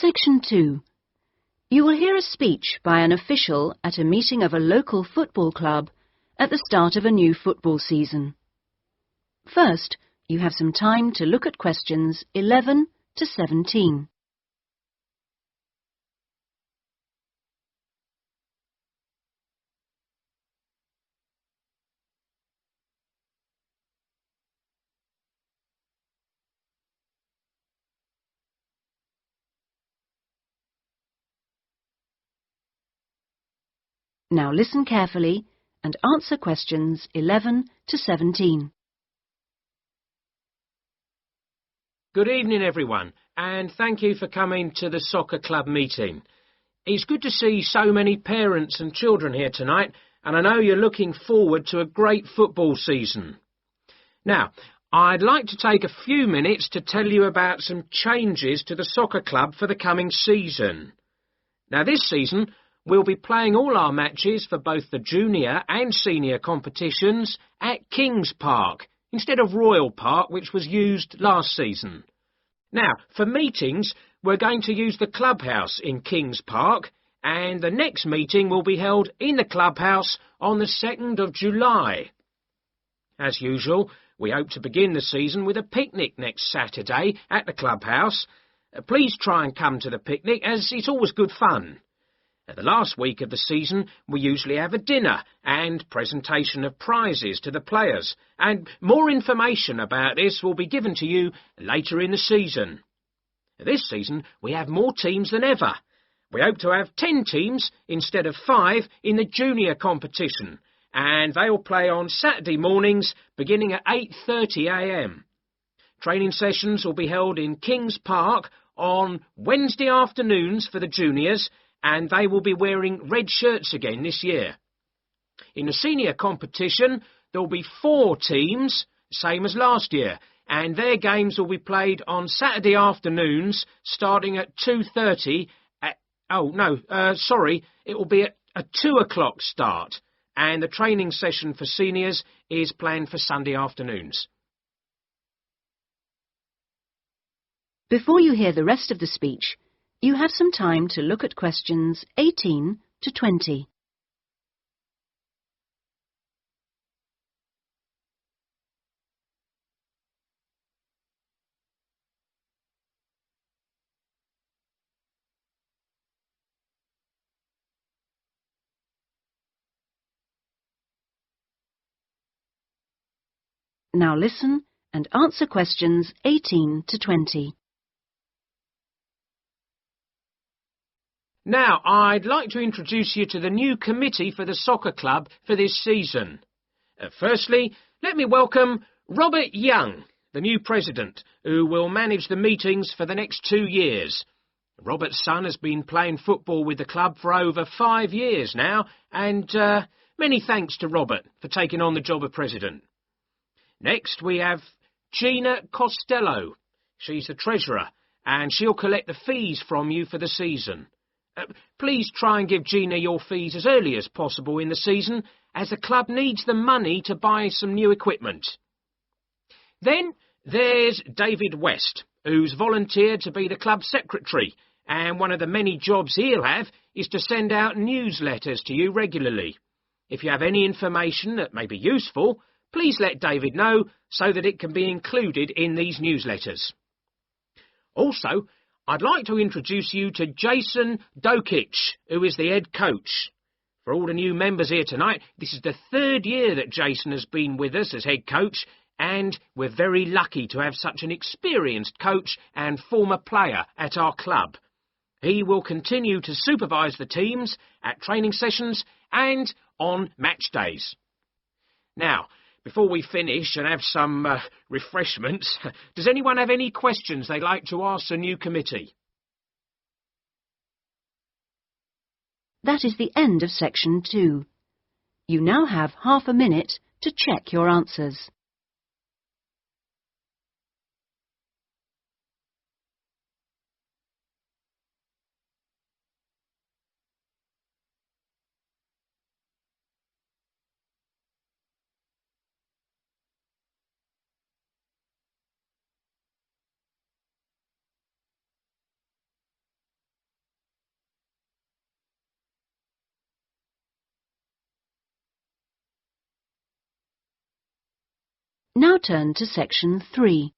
Section 2. You will hear a speech by an official at a meeting of a local football club at the start of a new football season. First, you have some time to look at questions 11 to 17. Now listen carefully and answer questions 11 to 17. Good evening, everyone, and thank you for coming to the soccer club meeting. It's good to see so many parents and children here tonight, and I know you're looking forward to a great football season. Now, I'd like to take a few minutes to tell you about some changes to the soccer club for the coming season. Now, this season, we'll be playing all our matches for both the junior and senior competitions at Kings Park, instead of Royal Park, which was used last season. Now, for meetings, we're going to use the clubhouse in Kings Park, and the next meeting will be held in the clubhouse on the 2nd of July. As usual, we hope to begin the season with a picnic next Saturday at the clubhouse. Please try and come to the picnic, as it's always good fun. At the last week of the season, we usually have a dinner and presentation of prizes to the players, and more information about this will be given to you later in the season. This season, we have more teams than ever. We hope to have 10 teams instead of 5 in the junior competition, and they will play on Saturday mornings beginning at 8:30 a.m. Training sessions will be held in Kings Park on Wednesday afternoons for the juniors, and they will be wearing red shirts again this year. In the senior competition, there will be 4 teams, same as last year, and their games will be played on Saturday afternoons, starting at 2:30. It will be at a 2 o'clock start, and the training session for seniors is planned for Sunday afternoons. Before you hear the rest of the speech, you have some time to look at questions 18 to 20. Now listen and answer questions 18 to 20. Now, I'd like to introduce you to the new committee for the soccer club for this season. Firstly, let me welcome Robert Young, the new president, who will manage the meetings for the next 2 years. Robert's son has been playing football with the club for over 5 years now, and many thanks to Robert for taking on the job of president. Next, we have Gina Costello. She's the treasurer, and she'll collect the fees from you for the season. Please try and give Gina your fees as early as possible in the season, as the club needs the money to buy some new equipment. Then there's David West, who's volunteered to be the club secretary, and one of the many jobs he'll have is to send out newsletters to you regularly. If you have any information that may be useful, please let David know so that it can be included in these newsletters. Also, I'd like to introduce you to Jason Dokic, who is the head coach. For all the new members here tonight, this is the 3rd year that Jason has been with us as head coach, and we're very lucky to have such an experienced coach and former player at our club. He will continue to supervise the teams at training sessions and on match days. Now, before we finish and have some refreshments, does anyone have any questions they'd like to ask the new committee? That is the end of Section 2. You now have half a minute to check your answers. Now turn to section 3.